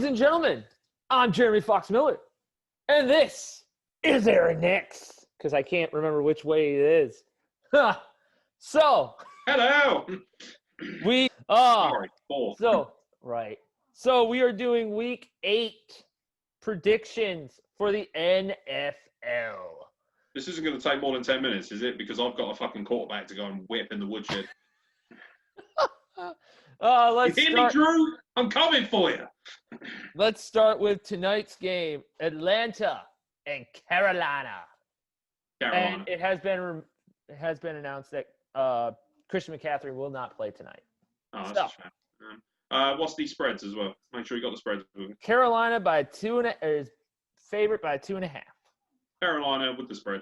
and gentlemen, I'm Jeremy Fox Miller, and this is Aeron next, because I can't remember which way it is. So, hello. we Sorry, four. So we are doing Week 8 predictions for the NFL. This isn't going to take more than 10 minutes, is it? Because I've got a fucking quarterback to go and whip in the woodshed. Let's you hear start. me, Drew? I'm coming for you. Let's start with tonight's game: Atlanta and Carolina. And it has been announced that Christian McCaffrey will not play tonight. Oh, that's a shame. What's these spreads as well? Make sure you got the spreads. Carolina is favorite by 2.5. Carolina with the spread.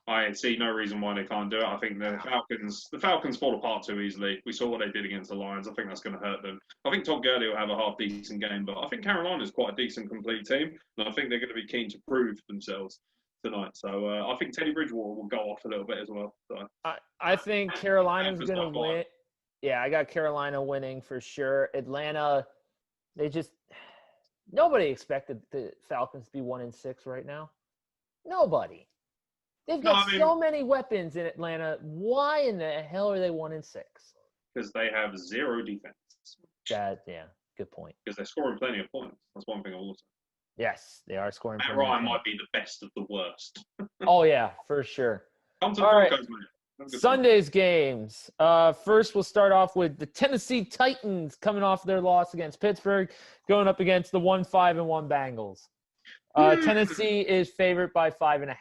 I see no reason why they can't do it. I think the Falcons fall apart too easily. We saw what they did against the Lions. I think that's going to hurt them. I think Todd Gurley will have a half-decent game, but I think Carolina's quite a decent, complete team, and I think they're going to be keen to prove themselves tonight. So I think Teddy Bridgewater will go off a little bit as well. So, I think Carolina's going to win. Yeah, I got Carolina winning for sure. Atlanta, nobody expected the Falcons to be 1-6 right now. Nobody. They've got so many weapons in Atlanta. Why in the hell are they 1-6? Because they have zero defense. Good point. Because they're scoring plenty of points. That's one thing I will say. Yes, they are scoring. Matt Ryan might be the best of the worst. Oh yeah, for sure. Come to the Broncos, man. Sunday's games. First, we'll start off with the Tennessee Titans coming off their loss against Pittsburgh, going up against the 1-5-1 Bengals. Tennessee is favored by 5.5.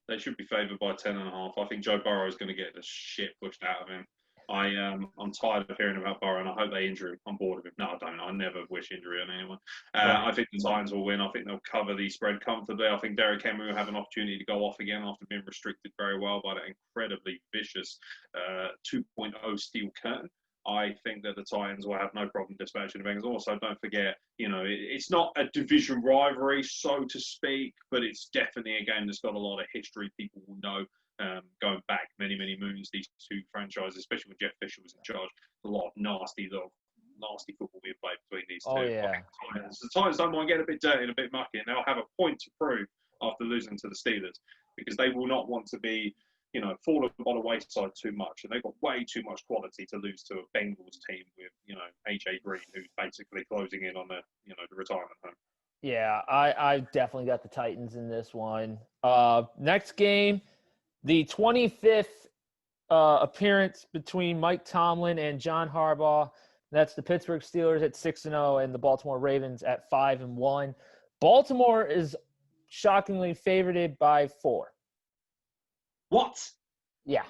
They should be favored by 10.5. I think Joe Burrow is going to get the shit pushed out of him. I'm tired of hearing about Burrow, and I hope they injure him. I'm bored of him. No, I don't. I never wish injury on anyone. Right. I think the Titans will win. I think they'll cover the spread comfortably. I think Derrick Henry will have an opportunity to go off again after being restricted very well by that incredibly vicious 2.0 steel curtain. I think that the Titans will have no problem dispatching the Bengals. Also, don't forget, it's not a division rivalry, so to speak, but it's definitely a game that's got a lot of history. People will know going back many, many moons, these two franchises, especially when Jeff Fisher was in charge, a lot of nasty football being played between these two. Oh, yeah. The Titans don't mind getting a bit dirty and a bit mucky, and they'll have a point to prove after losing to the Steelers, because they will not want to be fallen by the wayside too much. And they've got way too much quality to lose to a Bengals team with, A.J. Green, who's basically closing in on the retirement home. Yeah, I definitely got the Titans in this one. Next game, the 25th appearance between Mike Tomlin and John Harbaugh. That's the Pittsburgh Steelers at 6-0 and the Baltimore Ravens at 5-1. Baltimore is shockingly favored by 4. What? Yeah.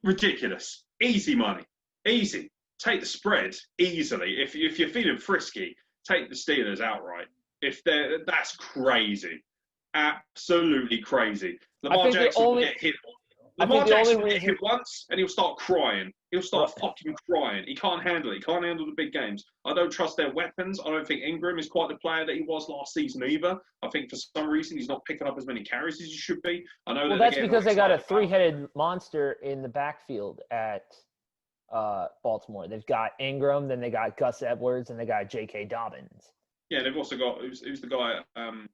Ridiculous. Easy money. Easy. Take the spread easily. If you're feeling frisky, take the Steelers outright. That's crazy. Absolutely crazy. Lamar Jackson will get hit. Lamar Jackson will get hit once and he'll start crying. He'll start fucking crying. He can't handle it. He can't handle the big games. I don't trust their weapons. I don't think Ingram is quite the player that he was last season either. I think for some reason he's not picking up as many carries as he should be. I know. Well, that's because they got a 3-headed monster in the backfield at Baltimore. They've got Ingram, then they got Gus Edwards, and they got J.K. Dobbins. Yeah, they've also got who's the guy at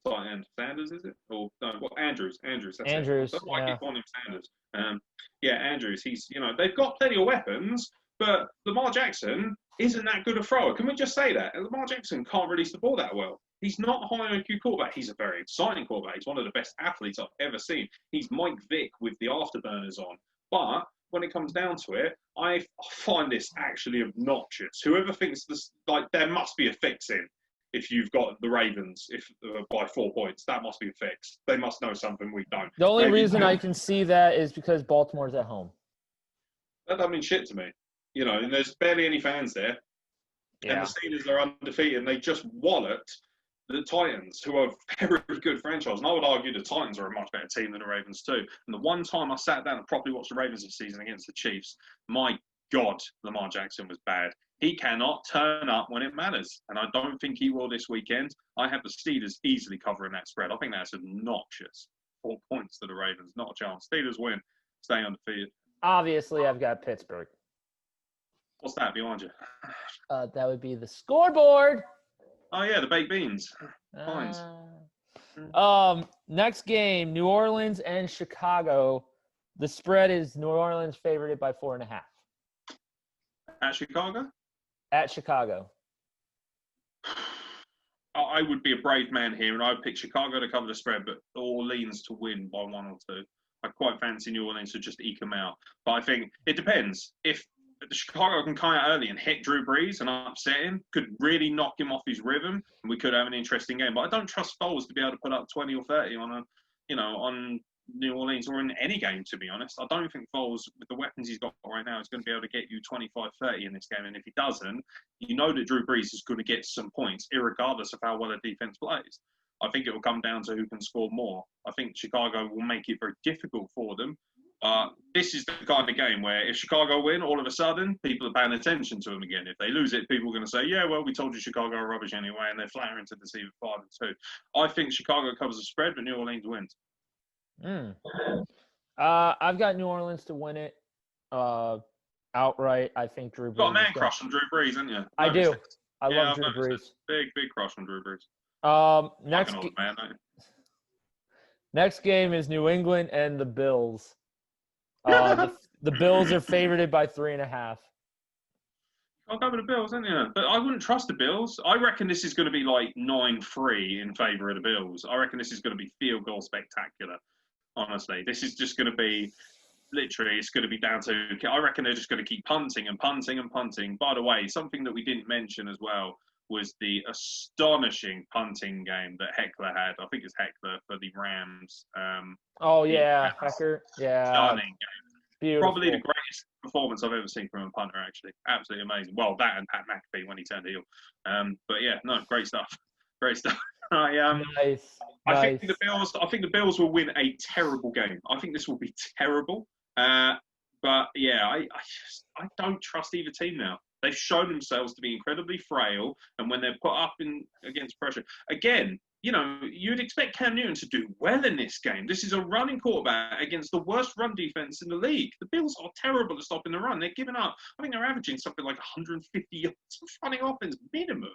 tight end? Sanders, is it? Or no? Well, Andrews. That's Andrews. That's why I keep calling him Sanders. Andrews. He's they've got plenty of weapons, but Lamar Jackson isn't that good a thrower. Can we just say that? Lamar Jackson can't release the ball that well. He's not a high IQ quarterback. He's a very exciting quarterback. He's one of the best athletes I've ever seen. He's Mike Vick with the afterburners on. But when it comes down to it, I find this actually obnoxious. Whoever thinks this, there must be a fix in. If you've got the Ravens by 4 points, that must be a fix. They must know something we don't. The only reason I can see that is because Baltimore's at home. That doesn't mean shit to me. And there's barely any fans there. Yeah. And the Steelers are undefeated, and they just walloped the Titans, who are a very good franchise. And I would argue the Titans are a much better team than the Ravens too. And the one time I sat down and properly watched the Ravens this season against the Chiefs, my God, Lamar Jackson was bad. He cannot turn up when it matters, and I don't think he will this weekend. I have the Steelers easily covering that spread. I think that's obnoxious. 4 points to the Ravens, not a chance. Steelers win, stay undefeated. Obviously, I've got Pittsburgh. What's that behind you? That would be the scoreboard. Oh, yeah, the baked beans. Fines. Next game, New Orleans and Chicago. The spread is New Orleans favored by 4.5. At Chicago? At Chicago. I would be a brave man here, and I would pick Chicago to cover the spread, but Orleans to win by 1 or 2. I quite fancy New Orleans to just eke them out. But I think it depends. If Chicago can come out early and hit Drew Brees and upset him, could really knock him off his rhythm, and we could have an interesting game. But I don't trust Foles to be able to put up 20 or 30 on New Orleans or in any game, to be honest. I don't think Foles, with the weapons he's got right now, is going to be able to get you 25-30 in this game. And if he doesn't, you know that Drew Brees is going to get some points, irregardless of how well the defense plays. I think it will come down to who can score more. I think Chicago will make it very difficult for them. This is the kind of game where if Chicago win, all of a sudden, people are paying attention to them again. If they lose it, people are going to say, yeah, well, we told you Chicago are rubbish anyway, and they're flattering to deceive 5-2. I think Chicago covers the spread, but New Orleans wins. I've got New Orleans to win it outright. I think Drew Brees. You've got a man crush on Drew Brees, haven't you? I do. I love Drew Brees. Big crush on Drew Brees. Next game is New England and the Bills. The Bills are favored by 3.5. I'll go with the Bills, aren't you? But I wouldn't trust the Bills. I reckon this is going to be like 9-3 in favour of the Bills. I reckon this is going to be field goal spectacular. Honestly, this is just going to be literally. It's going to be down to. I reckon they're just going to keep punting and punting and punting. By the way, something that we didn't mention as well was the astonishing punting game that Heckler had. I think it's Heckler for the Rams. Heckler. Yeah. Stunning game. Beautiful. Probably the greatest performance I've ever seen from a punter, actually. Absolutely amazing. Well, that and Pat McAfee when he turned heel. But yeah, no, great stuff. Great stuff. Nice. I think the Bills will win a terrible game. I think this will be terrible. But yeah, I don't trust either team now. They've shown themselves to be incredibly frail, and when they're put up against pressure, again, you'd expect Cam Newton to do well in this game. This is a running quarterback against the worst run defense in the league. The Bills are terrible at stopping the run. They're giving up. I think they're averaging something like 150 yards of running offense minimum.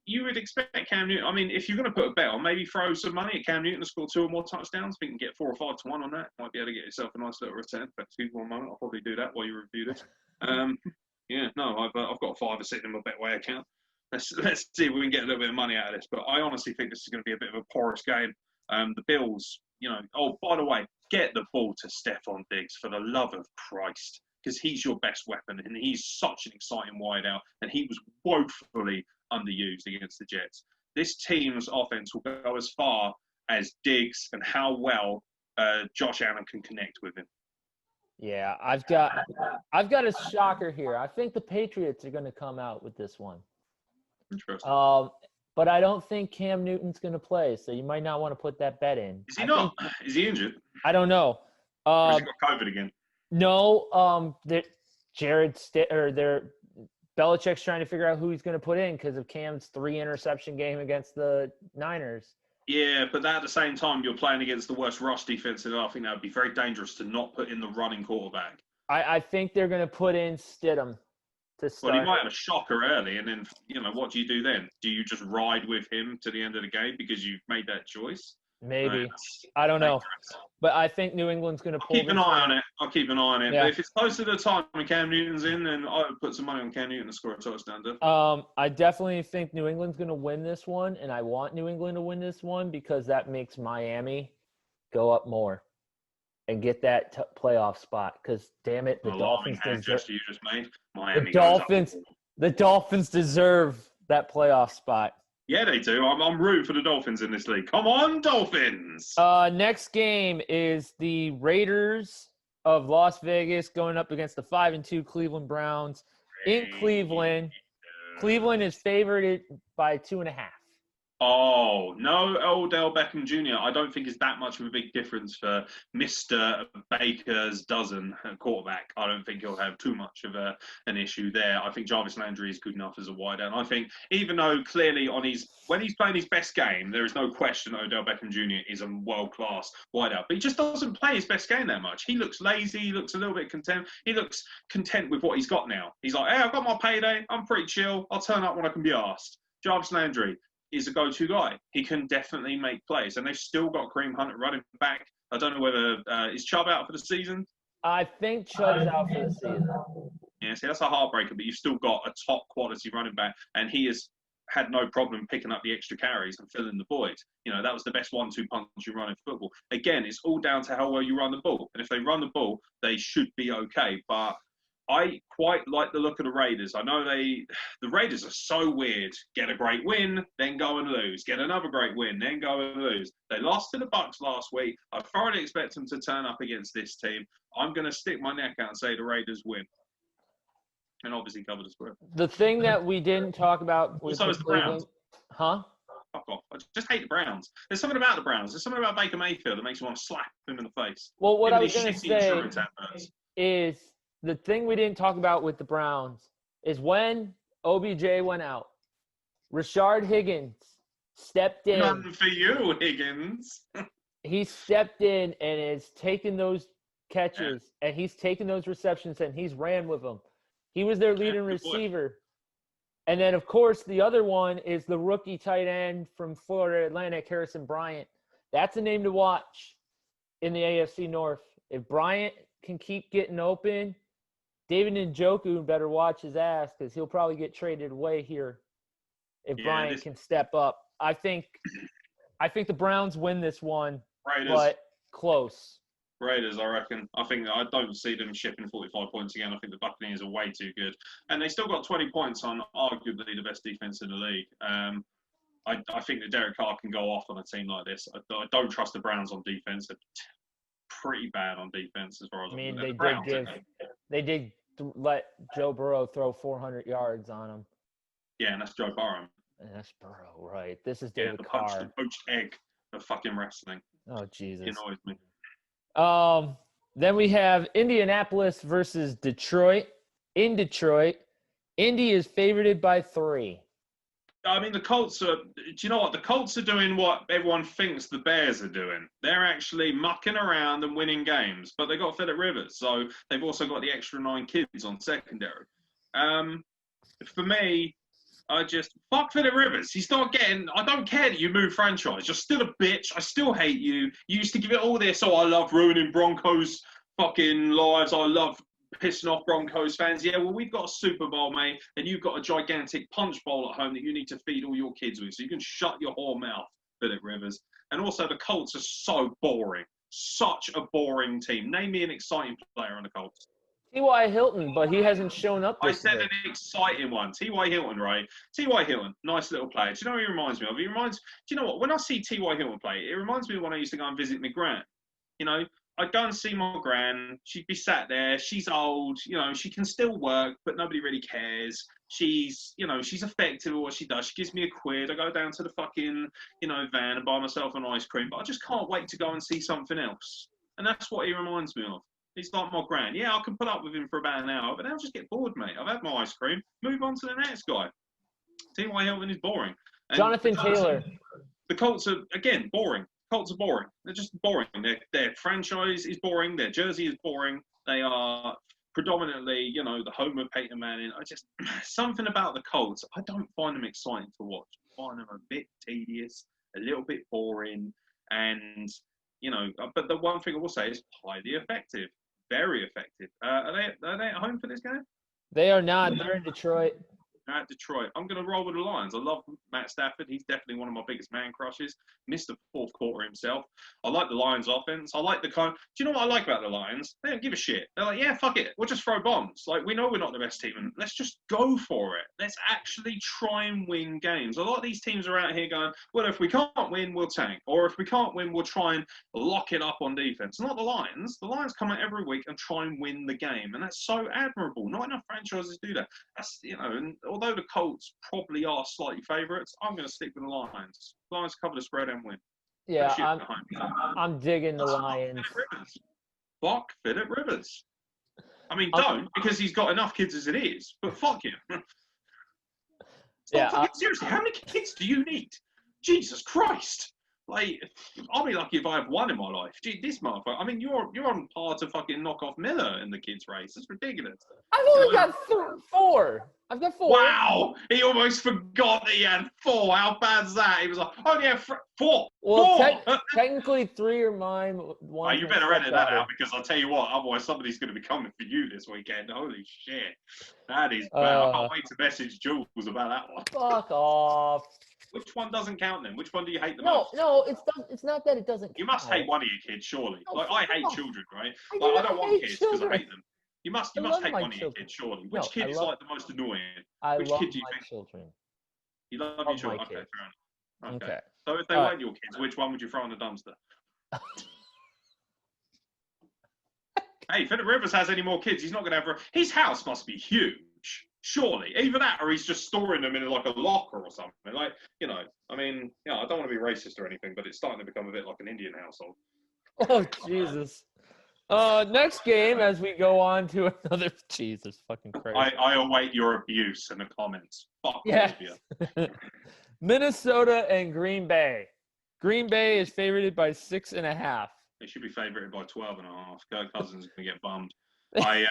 You would expect Cam Newton. I mean, if you're going to put a bet on, maybe throw some money at Cam Newton to score 2 or more touchdowns. I think you can get 4 or 5 to 1 on that. Might be able to get yourself a nice little return. Excuse me one moment. I'll probably do that while you review this. I've got a $5 sitting in my Betway account. Let's see if we can get a little bit of money out of this. But I honestly think this is going to be a bit of a porous game. The Bills, by the way, get the ball to Stephon Diggs for the love of Christ, because he's your best weapon and he's such an exciting wideout, and he was woefully underused against the Jets. This team's offense will go as far as Diggs and how well Josh Allen can connect with him. Yeah, I've got a shocker here. I think the Patriots are going to come out with this one. Interesting. But I don't think Cam Newton's going to play, so you might not want to put that bet in. Is he not? Is he injured? I don't know. Or has he got COVID again? No. Belichick's trying to figure out who he's going to put in because of Cam's 3-interception game against the Niners. Yeah, but at the same time, you're playing against the worst rush defense, and I think that would be very dangerous to not put in the running quarterback. I think they're going to put in Stidham to start. Well, he might have a shocker early, and then, what do you do then? Do you just ride with him to the end of the game because you've made that choice? Maybe. I don't know. But I think New England's going to pull. Keep an eye on it. I'll keep an eye on it. Yeah. But if it's close to the time when Cam Newton's in, then I would put some money on Cam Newton to score a touchdown. I definitely think New England's going to win this one, and I want New England to win this one because that makes Miami go up more and get that playoff spot. Because, damn it, the Dolphins deserve. You just made Miami. The Dolphins deserve that playoff spot. Yeah, they do. I'm rooting for the Dolphins in this league. Come on, Dolphins! Next game is the Raiders of Las Vegas going up against the 5-2 Cleveland Browns in Cleveland. Cleveland is favored by 2.5. Oh, no Odell Beckham Jr. I don't think it's that much of a big difference for Mr. Baker's dozen quarterback. I don't think he'll have too much of an issue there. I think Jarvis Landry is good enough as a wideout. I think even though clearly when he's playing his best game, there is no question Odell Beckham Jr. is a world-class wideout. But he just doesn't play his best game that much. He looks lazy. He looks a little bit content. He looks content with what he's got now. He's like, hey, I've got my payday. I'm pretty chill. I'll turn up when I can be asked. Jarvis Landry is a go-to guy. He can definitely make plays, and they've still got Kareem Hunt running back. I don't know whether is Chubb out for the season. I think Chubb's out for the season. Yeah, see, that's a heartbreaker, but you've still got a top-quality running back, and he has had no problem picking up the extra carries and filling the void. That was the best 1-2 punch you run in football. Again, it's all down to how well you run the ball, and if they run the ball, they should be okay, but I quite like the look of the Raiders. I know the Raiders are so weird. Get a great win, then go and lose. Get another great win, then go and lose. They lost to the Bucs last week. I thoroughly expect them to turn up against this team. I'm going to stick my neck out and say the Raiders win. And obviously cover the spread. The thing that we didn't talk about was also is the Browns. Huh? Fuck off. I just hate the Browns. There's something about the Browns. There's something about Baker Mayfield that makes you want to slap him in the face. Well, what I was going to say is the thing we didn't talk about with the Browns is when OBJ went out, Rashard Higgins stepped in. None for you, Higgins. He stepped in and is taking those catches and he's taking those receptions and he's ran with them. He was their leading receiver. And then, of course, the other one is the rookie tight end from Florida Atlantic, Harrison Bryant. That's a name to watch in the AFC North. If Bryant can keep getting open, David Njoku better watch his ass because he'll probably get traded away here if Bryant can step up. I think the Browns win this one, but close. Raiders, I reckon. I don't see them shipping 45 points again. I think the Buccaneers are way too good. And they still got 20 points on arguably the best defense in the league. I think that Derek Carr can go off on a team like this. I don't trust the Browns on defense. They're pretty bad on defense as far as they did let Joe Burrow throw 400 yards on him. Yeah, and that's Joe Burrow. And that's Burrow, right? This is David the Carr. The poached egg of fucking wrestling. Oh, Jesus. It annoys me. Then we have Indianapolis versus Detroit. In Detroit, Indy is favorited by 3. I mean, the Colts are. Do you know what? The Colts are doing what everyone thinks the Bears are doing. They're actually mucking around and winning games, but they got Phillip Rivers, so they've also got the extra 9 kids on secondary. For me, I just fuck Phillip Rivers. He's not getting. I don't care that you move franchise. You're still a bitch. I still hate you. You used to give it all this. Oh, I love ruining Broncos fucking lives. I love pissing off Broncos fans. Yeah, well, we've got a Super Bowl, mate, and you've got a gigantic punch bowl at home that you need to feed all your kids with. So you can shut your whore mouth, Phillip Rivers. And also, the Colts are so boring. Such a boring team. Name me an exciting player on the Colts. T.Y. Hilton, but he hasn't shown up this I said year. An exciting one. T.Y. Hilton, right? T.Y. Hilton, nice little player. Do you know what he reminds me of? Do you know what? When I see T.Y. Hilton play, it reminds me of when I used to go and visit my gran. I'd go and see my gran. She'd be sat there. She's old. She can still work, but nobody really cares. She's effective at what she does. She gives me a quid. I go down to the fucking, van and buy myself an ice cream. But I just can't wait to go and see something else. And that's what he reminds me of. He's like my gran. Yeah, I can put up with him for about an hour, but then I'll just get bored, mate. I've had my ice cream. Move on to the next guy. T.Y. Hilton is boring. And Jonathan Taylor. The Colts are, again, boring. Colts are boring. They're just boring. Their franchise is boring. Their jersey is boring. They are predominantly, the home of Peyton Manning. Something about the Colts, I don't find them exciting to watch. I find them a bit tedious, a little bit boring, and, but the one thing I will say is highly effective. Very effective. Are they at home for this game? They are not. They're in Detroit. At Detroit. I'm going to roll with the Lions. I love Matt Stafford. He's definitely one of my biggest man crushes. Missed the fourth quarter himself. I like the Lions offense. I like do you know what I like about the Lions? They don't give a shit. They're like, yeah, fuck it. We'll just throw bombs. Like, we know we're not the best team, and let's just go for it. Let's actually try and win games. A lot of these teams are out here going, well, if we can't win, we'll tank. Or if we can't win, we'll try and lock it up on defense. Not the Lions. The Lions come out every week and try and win the game, and that's so admirable. Not enough franchises do that. That's, and although the Colts probably are slightly favourites, I'm going to stick with the Lions. Lions cover the spread and win. Yeah, I'm digging the Lions. Fuck Phillip Rivers. I mean, don't, because he's got enough kids as it is, but fuck him. Seriously, how many kids do you need? Jesus Christ. Like, I'll be lucky if I have one in my life. Gee, this motherfucker. I mean, you're on par to fucking knock off Miller in the kids' race. It's ridiculous. I've only got 4. I've got 4. Wow! He almost forgot that he had 4. How bad's that? He was like, oh yeah, 4. Well, 4! technically 3 are mine. Oh, you better edit that out because I'll tell you what, otherwise somebody's going to be coming for you this weekend. Holy shit. That is bad. I can't wait to message Jules about that one. Fuck off. Which one doesn't count then? Which one do you hate the No, most? no, it's not that it doesn't count. You must hate one of your kids, surely. No, I hate children, right? I I don't want kids because I hate them. You must hate love one my of your children. kids, surely. Which No, kid is like the most annoying? Which love kid do you my think? children. You love Love your children? my Okay, kids. fair enough. Okay. So if they weren't your kids, which one would you throw in the dumpster? Hey, if Philip Rivers has any more kids, he's not going to have... His house must be huge, surely. Either that or he's just storing them in like a locker or something. Like, you know, I mean, you know, I don't want to be racist or anything, but it's starting to become a bit like an Indian household. Oh, Jesus. Next game as we go on to another... Jesus fucking Christ. I await your abuse in the comments. Fuck Yeah. you. Minnesota and Green Bay. Green Bay is favored by 6.5. They should be favoured by 12.5. Kirk Cousins is going to get bummed. I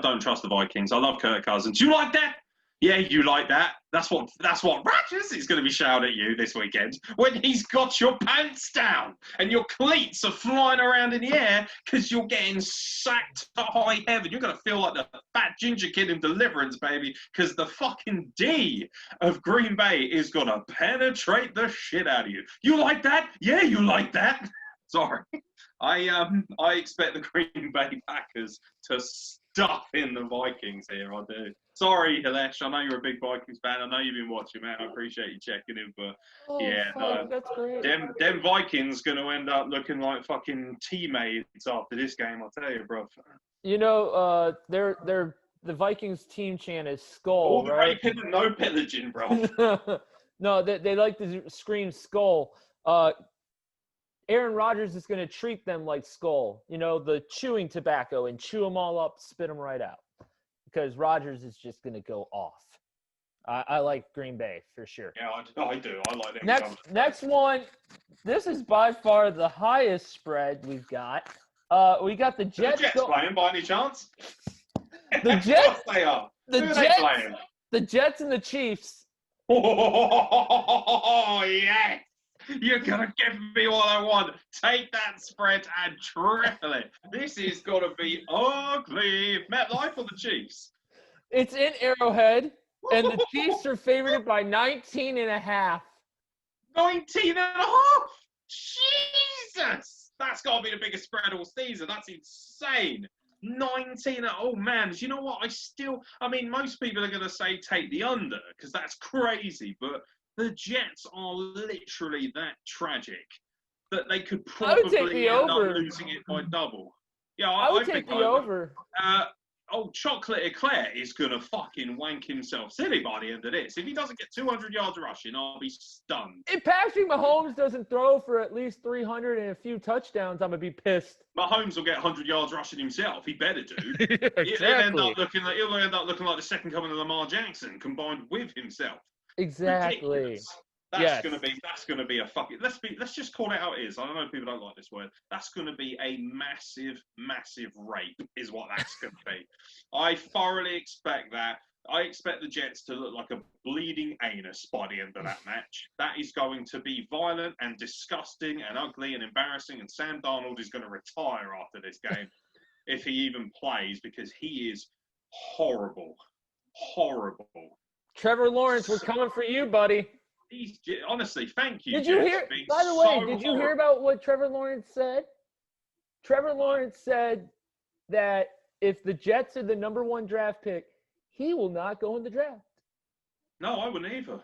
don't trust the Vikings. I love Kirk Cousins. You like that? Yeah, you like that. That's what Rodgers is going to be shouting at you this weekend when he's got your pants down and your cleats are flying around in the air because you're getting sacked to high heaven. You're going to feel like the fat ginger kid in Deliverance, baby, because the fucking D of Green Bay is going to penetrate the shit out of you. You like that? Yeah, you like that. Sorry. I expect the Green Bay Packers to stuff in the Vikings here. I do. Sorry, Hilesh. I know you're a big Vikings fan. I know you've been watching, man. I appreciate you checking in, but That's great. them Vikings going to end up looking like fucking teammates after this game. I'll tell you, bro. You know, the Vikings team chant is skull, All the right? raping and no pillaging, bro. No, they like to scream skull. Aaron Rodgers is going to treat them like skull, you know, the chewing tobacco, and chew them all up, spit them right out. Because Rodgers is just going to go off. I like Green Bay for sure. Yeah, I do. I like them. Next one. This is by far the highest spread we've got. We got the Jets. The Jets playing by any chance? The Jets. They are. The Jets and the Chiefs. Oh, yes. You're going to give me what I want. Take that spread and triple it. This is going to be ugly. MetLife or the Chiefs? It's in Arrowhead, and the Chiefs are favored by 19.5. 19.5? Jesus! That's got to be the biggest spread all season. That's insane. 19. Oh, man. Do you know what? Most people are going to say take the under because that's crazy, but the Jets are literally that tragic that they could probably end up losing it by double. Yeah, I would take the over. Chocolate Eclair is going to fucking wank himself silly by the end of this. If he doesn't get 200 yards rushing, I'll be stunned. If Patrick Mahomes doesn't throw for at least 300 and a few touchdowns, I'm going to be pissed. Mahomes will get 100 yards rushing himself. He better do. Exactly. He'll end up looking like the second coming of Lamar Jackson combined with himself. Exactly. Ridiculous. That's gonna be a fucking. Let's just call it how it is. I know people don't like this word. That's gonna be a massive, massive rape, is what that's gonna be. I thoroughly expect that. I expect the Jets to look like a bleeding anus by the end of that match. That is going to be violent and disgusting and ugly and embarrassing. And Sam Darnold is going to retire after this game if he even plays because he is horrible, horrible. Trevor Lawrence, we're coming for you, buddy. Honestly, thank you. Did you hear? By the way, did you hear about what Trevor Lawrence said? Trevor Lawrence said that if the Jets are the number 1 draft pick, he will not go in the draft. No, I wouldn't either.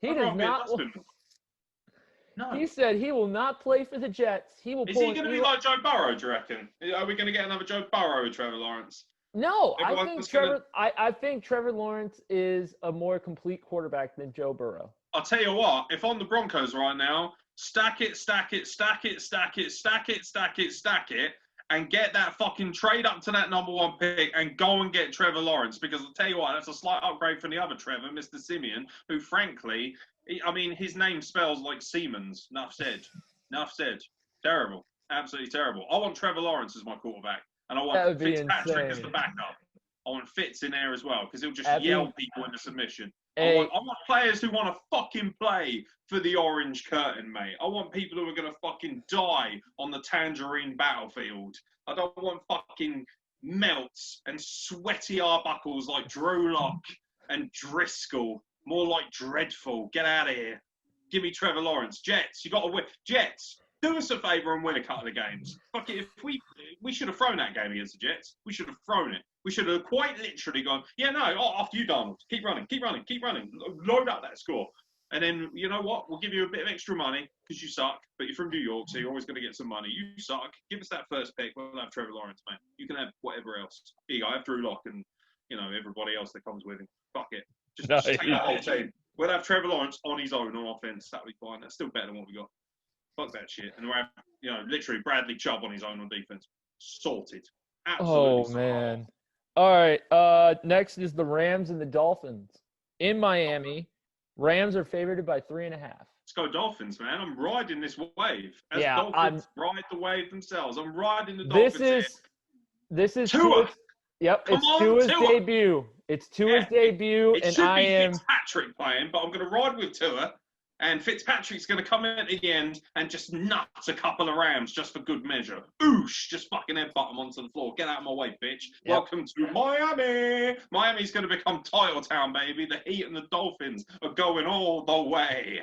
He does not. No. He said he will not play for the Jets. He will. Is he going to be like Joe Burrow? Do you reckon? Are we going to get another Joe Burrow with Trevor Lawrence? No, I think Trevor Lawrence is a more complete quarterback than Joe Burrow. I'll tell you what, if I'm the Broncos right now, stack it, stack it, stack it, stack it, stack it, stack it, stack it, and get that fucking trade up to that number 1 pick and go and get Trevor Lawrence. Because I'll tell you what, that's a slight upgrade from the other Trevor, Mr. Simeon, who frankly, his name spells like Siemens. Enough said. Enough said. Terrible. Absolutely terrible. I want Trevor Lawrence as my quarterback. And I want Fitzpatrick as the backup. I want Fitz in there as well because he'll just Abby, yell people into submission. hey, I want players who want to fucking play for the orange curtain, mate. I want people who are going to fucking die on the tangerine battlefield. I don't want fucking melts and sweaty Arbuckles like Drew Lock and Driscoll. More like dreadful. Get out of here. Give me Trevor Lawrence. Jets, you got to win. Jets, do us a favour and win a couple of games. Fuck it, if we should have thrown that game against the Jets. We should have thrown it. We should have quite literally gone, yeah, no, after you, Donald. Keep running. Load up that score. And then, you know what? We'll give you a bit of extra money because you suck, but you're from New York, so you're always going to get some money. You suck. Give us that first pick. We'll have Trevor Lawrence, mate. You can have whatever else. Here you go. I have Drew Lock and, everybody else that comes with him. Fuck it. Just take that whole team. We'll have Trevor Lawrence on his own on offense. That'll be fine. That's still better than what we got. Fuck that shit. And we'll have, literally Bradley Chubb on his own on defense. Sorted. Absolutely sorted. Man. All right. Next is the Rams and the Dolphins in Miami. Rams are favored by 3.5. Let's go Dolphins, man. I'm riding this wave. As yeah, Dolphins ride the wave themselves. I'm riding the Dolphins. This is Tua. Yep, it's Tua's debut. It's Tua's debut, and I am Fitzpatrick playing, but I'm going to ride with Tua, and Fitzpatrick's going to come in at the end and just nuts a couple of Rams just for good measure. Oosh, just fucking headbutt them onto the floor. Get out of my way, bitch. Yep. Welcome to Miami. Miami's going to become title town, baby. The Heat and the Dolphins are going all the way.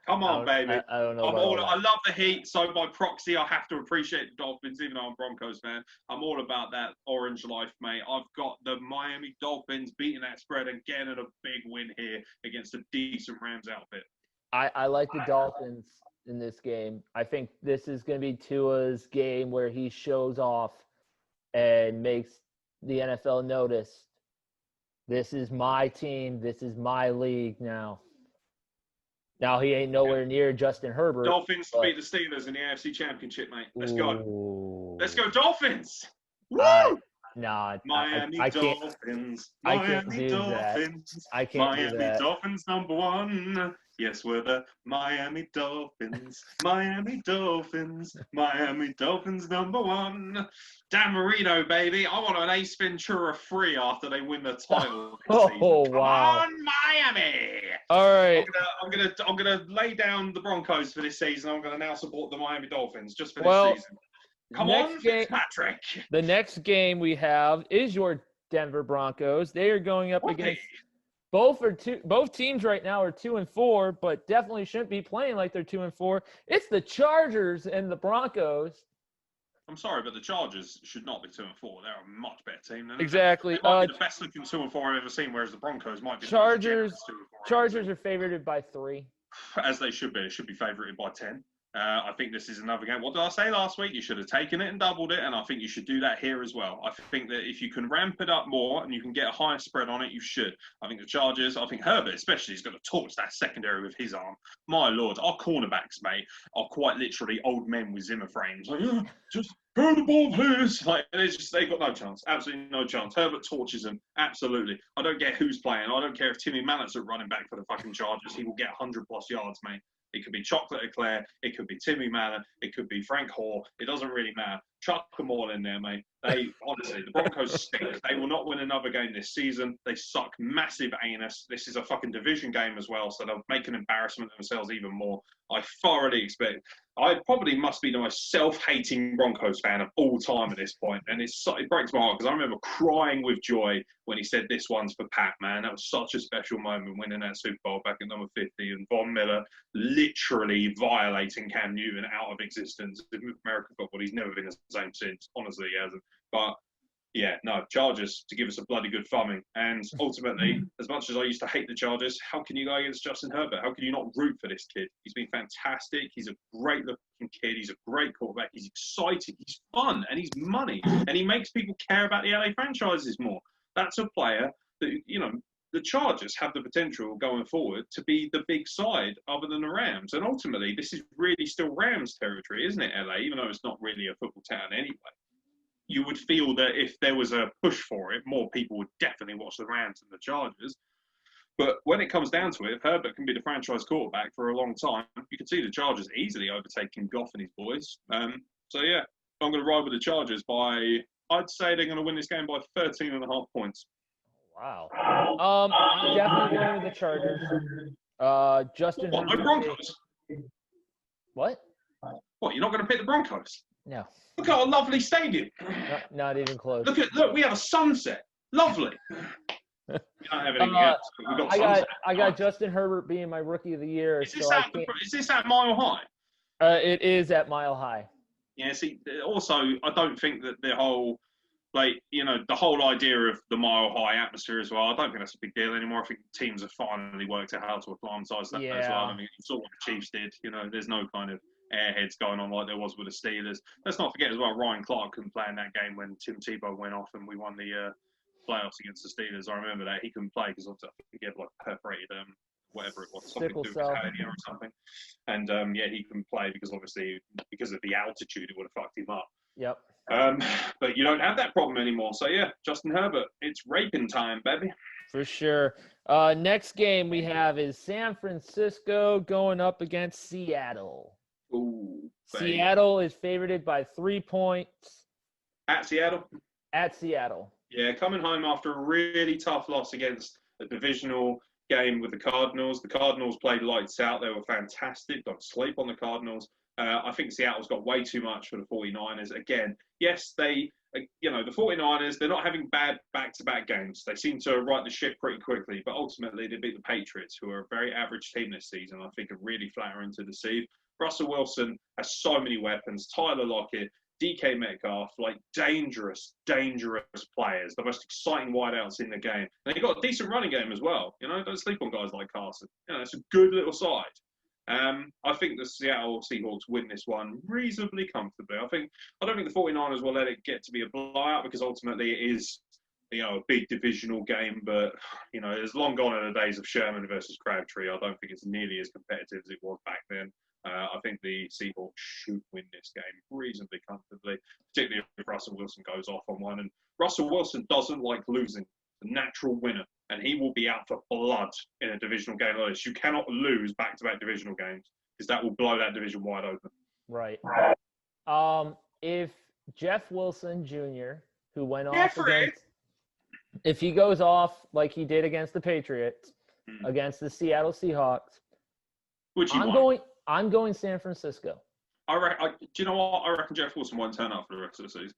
Come on, baby. I don't know. I love the Heat, so by proxy, I have to appreciate the Dolphins, even though I'm a Broncos fan. I'm all about that orange life, mate. I've got the Miami Dolphins beating that spread and getting a big win here against a decent Rams outfit. I like the Dolphins in this game. I think this is going to be Tua's game where he shows off and makes the NFL notice. This is my team. This is my league now. Now, he ain't nowhere near Justin Herbert. Dolphins to beat the Steelers in the AFC Championship, mate. Let's go. Let's go, Dolphins. Woo! Miami Dolphins. Miami Dolphins. I can't do that. Miami Dolphins #1. Yes, we're the Miami Dolphins. Miami Dolphins. Miami Dolphins #1. Dan Marino, baby. I want an Ace Ventura free after they win the title this season. Come on, Miami. All right. I'm gonna lay down the Broncos for this season. I'm gonna now support the Miami Dolphins just for this season. Come on, Fitzpatrick. The next game we have is your Denver Broncos. They are going up against both teams right now are 2-4, but definitely shouldn't be playing like they're 2-4. It's the Chargers and the Broncos. I'm sorry, but the Chargers should not be 2-4. They're a much better team than exactly. They might be the best looking 2-4 I've ever seen, whereas the Broncos might be Chargers are favored by 3. As they should be. It should be favoured by 10. I think this is another game. What did I say last week? You should have taken it and doubled it, and I think you should do that here as well. I think that if you can ramp it up more and you can get a higher spread on it, you should. I think the Chargers, I think Herbert especially is going to torch that secondary with his arm. My Lord, our cornerbacks, mate, are quite literally old men with Zimmer frames. Like, just throw the ball, please. Like, they've got no chance. Absolutely no chance. Herbert torches them. Absolutely. I don't care who's playing. I don't care if Timmy Mallett's at running back for the fucking Chargers. He will get 100+ yards, mate. It could be Chocolate Eclair. It could be Timmy Mallett. It could be Frank Hoare. It doesn't really matter. Chuck them all in there, mate. Honestly, the Broncos stink. They will not win another game this season. They suck massive anus. This is a fucking division game as well, so they'll make an embarrassment of themselves even more. I thoroughly expect. I probably must be the most self-hating Broncos fan of all time at this point, and it breaks my heart because I remember crying with joy when he said this one's for Pat, man. That was such a special moment winning that Super Bowl back at number 50 and Von Miller literally violating Cam Newton out of existence. In American football, he's never been the same since. Honestly, he hasn't. But yeah, no, Chargers to give us a bloody good thumbing. And ultimately, as much as I used to hate the Chargers, how can you go against Justin Herbert? How can you not root for this kid? He's been fantastic. He's a great looking kid. He's a great quarterback. He's exciting. He's fun. And he's money. And he makes people care about the LA franchises more. That's a player that, the Chargers have the potential going forward to be the big side other than the Rams. And ultimately, this is really still Rams territory, isn't it, LA? Even though it's not really a football town anyway. You would feel that if there was a push for it, more people would definitely watch the Rams than the Chargers. But when it comes down to it, if Herbert can be the franchise quarterback for a long time, you can see the Chargers easily overtaking Goff and his boys. So, yeah, I'm going to ride with the Chargers by I'd say they're going to win this game by 13.5 points. Wow. I'm definitely going with the Chargers. Justin What, no Herbert. Broncos? What? What, you're not going to pick the Broncos? No. Look at our lovely stadium. Not even close. Look, we have a sunset. Lovely. We don't have anything else, but we've got sunset. I got Justin Herbert being my rookie of the year. Is this at Mile High? It is at Mile High. Yeah, see, also, I don't think that the whole, the whole idea of the Mile High atmosphere as well, I don't think that's a big deal anymore. I think teams have finally worked out how to acclimatise that as well. I mean, you saw what the Chiefs did. There's no kind of airheads going on like there was with the Steelers. Let's not forget as well, Ryan Clark couldn't play in that game when Tim Tebow went off and we won the playoffs against the Steelers. I remember that. He couldn't play because I think he had perforated whatever it was, something to do with his hernia or something. And he couldn't play because obviously because of the altitude, it would have fucked him up. Yep. But you don't have that problem anymore. So yeah, Justin Herbert, it's raping time, baby. For sure. Next game we have is San Francisco going up against Seattle. Ooh, Seattle is favorited by 3 points. At Seattle? At Seattle. Yeah, coming home after a really tough loss against a divisional game with the Cardinals. The Cardinals played lights out. They were fantastic. Don't sleep on the Cardinals. I think Seattle's got way too much for the 49ers. Again, yes, the 49ers, they're not having bad back-to-back games. They seem to right the ship pretty quickly, but ultimately they beat the Patriots, who are a very average team this season. I think are really flattering to deceive. Russell Wilson has so many weapons. Tyler Lockett, DK Metcalf, dangerous players, the most exciting wideouts in the game. And they've got a decent running game as well. Don't sleep on guys like Carson. It's a good little side. I think the Seattle Seahawks win this one reasonably comfortably. I don't think the 49ers will let it get to be a blowout because ultimately it is, a big divisional game. But, it's long gone are the days of Sherman versus Crabtree. I don't think it's nearly as competitive as it was back then. I think the Seahawks should win this game reasonably comfortably, particularly if Russell Wilson goes off on one. And Russell Wilson doesn't like losing. The natural winner. And he will be out for blood in a divisional game like this. You cannot lose back-to-back divisional games because that will blow that division wide open. Right. If Jeff Wilson Jr., who went off if he goes off like he did against the Patriots, against the Seattle Seahawks, I'm going San Francisco. Do you know what? I reckon Jeff Wilson won't turn up for the rest of the season.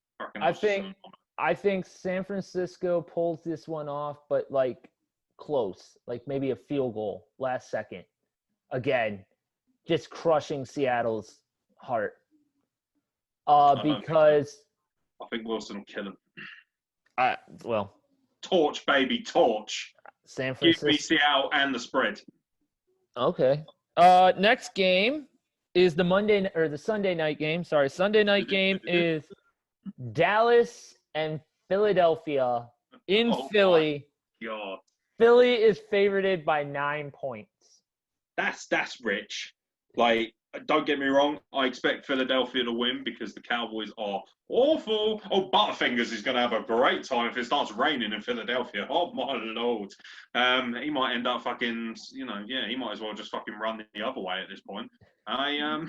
I think San Francisco pulls this one off, but close, maybe a field goal last second. Again, just crushing Seattle's heart. Because I think Wilson will kill him. Torch, baby, torch. San Francisco. Give me Seattle and the spread. Okay. Next game is the Sunday night game. Sorry, Sunday night game is Dallas and Philadelphia in Philly. God. Philly is favored by 9 points. That's rich. Don't get me wrong. I expect Philadelphia to win because the Cowboys are awful. Oh, Butterfingers is going to have a great time if it starts raining in Philadelphia. Oh, my Lord. He might end up fucking, he might as well just fucking run the other way at this point. I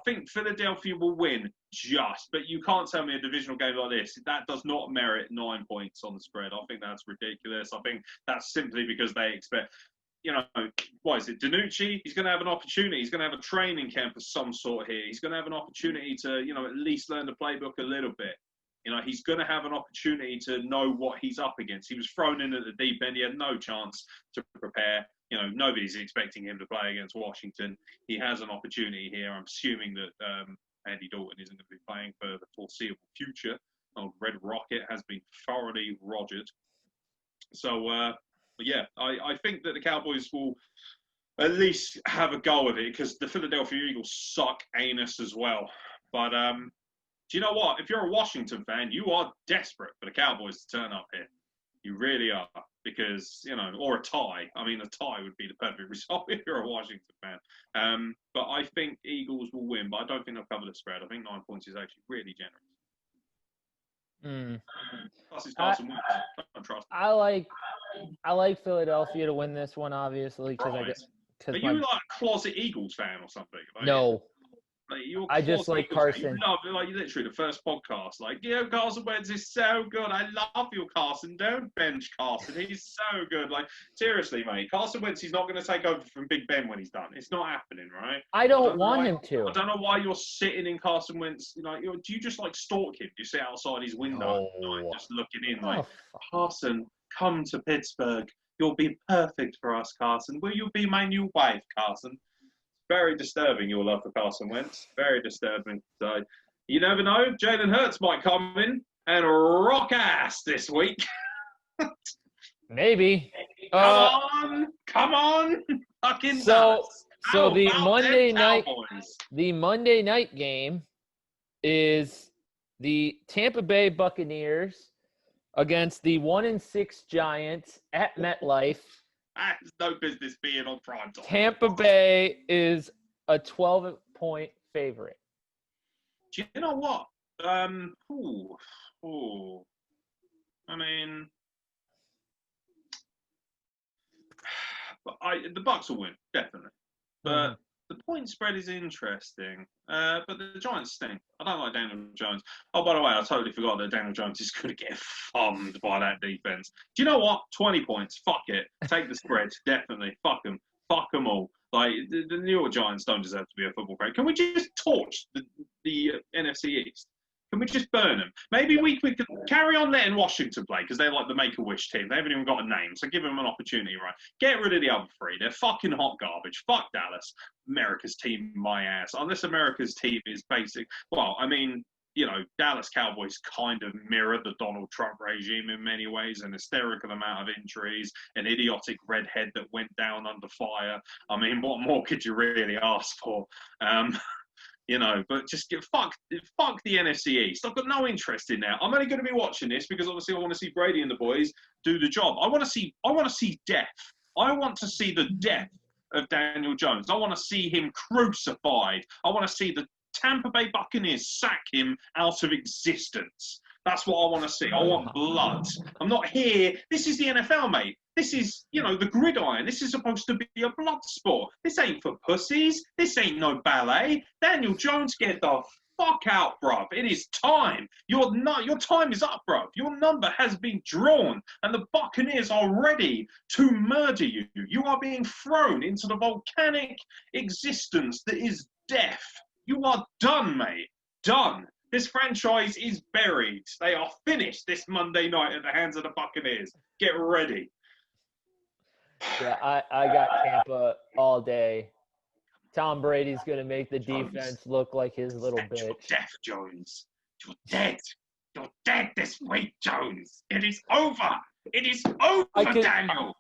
think Philadelphia will win but you can't tell me a divisional game like this. That does not merit 9 points on the spread. I think that's ridiculous. I think that's simply because they expect, what is it, DiNucci? He's going to have an opportunity. He's going to have a training camp of some sort here. He's going to have an opportunity to, at least learn the playbook a little bit. He's going to have an opportunity to know what he's up against. He was thrown in at the deep end. He had no chance to prepare. Nobody's expecting him to play against Washington. He has an opportunity here. I'm assuming that Andy Dalton isn't going to be playing for the foreseeable future. Red Rocket has been thoroughly rogered. So, I think that the Cowboys will at least have a go at it because the Philadelphia Eagles suck anus as well. But do you know what? If you're a Washington fan, you are desperate for the Cowboys to turn up here. You really are. Because, or a tie. I mean, a tie would be the perfect result if you're a Washington fan. But I think Eagles will win, but I don't think they'll cover the spread. I think 9 points is actually really generous. Plus it's Carson Wentz. Don't trust him. I like Philadelphia to win this one, obviously. Are you like a closet Eagles fan or something? No. Like, you're I just like Carson. You love it, like literally the first podcast. Like, Carson Wentz is so good. I love you, Carson. Don't bench Carson. He's so good. Like, seriously, mate. Carson Wentz, he's not going to take over from Big Ben when he's done. It's not happening, right? I don't want him to. I don't know why you're sitting in Carson Wentz. Like, do you just like stalk him? Do you sit outside his window, like, just looking in, like, Carson, come to Pittsburgh. You'll be perfect for us, Carson. Will you be my new wife, Carson? Very disturbing, your love for Carson Wentz. Very disturbing. So, you never know. Jalen Hurts might come in and rock ass this week. Maybe. Come on. Fucking so Dallas. The Monday night game is the Tampa Bay Buccaneers against the 1-6 Giants at MetLife. That's no business being on prime time. Tampa Bay is a 12-point favorite. Do you know what? I mean, the Bucs will win, definitely. But the point spread is interesting. But the Giants stink. I don't like Daniel Jones. Oh, by the way, I totally forgot that Daniel Jones is going to get thumbed by that defense. Do you know what? 20 points. Fuck it. Take the spread. Definitely. Fuck them. Fuck them all. Like, the New York Giants don't deserve to be a football fan. Can we just torch the NFC East? Can we just burn them? Maybe we could carry on letting Washington play because they're like the Make-A-Wish team. They haven't even got a name, so give them an opportunity, right? Get rid of the other three. They're fucking hot garbage. Fuck Dallas. America's team, my ass. Unless America's team is basic. Well, I mean, Dallas Cowboys kind of mirror the Donald Trump regime in many ways, an hysterical amount of injuries, an idiotic redhead that went down under fire. I mean, what more could you really ask for? But just fuck the NFC East. I've got no interest in that. I'm only going to be watching this because obviously I want to see Brady and the boys do the job. I want to see death. I want to see the death of Daniel Jones. I want to see him crucified. I want to see the Tampa Bay Buccaneers sack him out of existence. That's what I want to see. I want blood. I'm not here. This is the NFL, mate. This is, the gridiron. This is supposed to be a blood sport. This ain't for pussies. This ain't no ballet. Daniel Jones, get the fuck out, bruv. It is time. Your time is up, bruv. Your number has been drawn, and the Buccaneers are ready to murder you. You are being thrown into the volcanic existence that is death. You are done, mate. Done. This franchise is buried. They are finished this Monday night at the hands of the Buccaneers. Get ready. Yeah, I got Tampa all day. Tom Brady's going to make the defense look like his little bitch. You're dead, Jones. You're dead. You're dead this week, Jones. It is over. It is over, Daniel.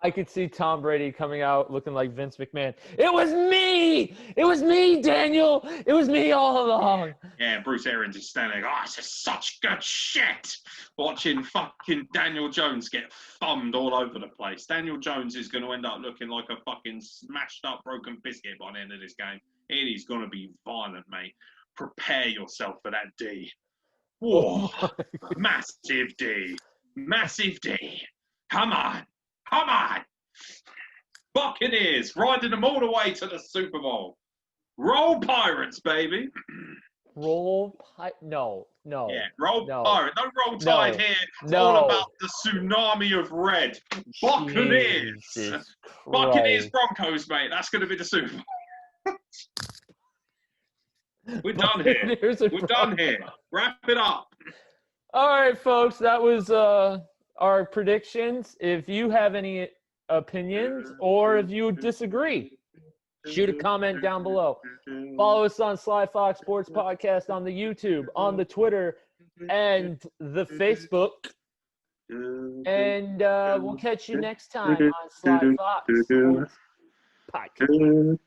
I could see Tom Brady coming out looking like Vince McMahon. It was me! It was me, Daniel! It was me all along. Yeah, Bruce Arians is standing like, this is such good shit. Watching fucking Daniel Jones get thumbed all over the place. Daniel Jones is going to end up looking like a fucking smashed up broken biscuit by the end of this game. It is going to be violent, mate. Prepare yourself for that D. Whoa. Massive D. Massive D. Come on. Come on! Buccaneers riding them all the way to the Super Bowl. Roll Pirates, baby. No. Yeah, roll Pirates. No roll Tide here. It's all about the tsunami of red. Buccaneers. Buccaneers Broncos, mate. That's going to be the Super Bowl. We're done here. We're done here. Wrap it up. All right, folks. That was our predictions. If you have any opinions or if you disagree, shoot a comment down below. Follow us on Sly Fox Sports Podcast on the YouTube, on the Twitter, and the Facebook. And we'll catch you next time on Sly Fox Sports Podcast.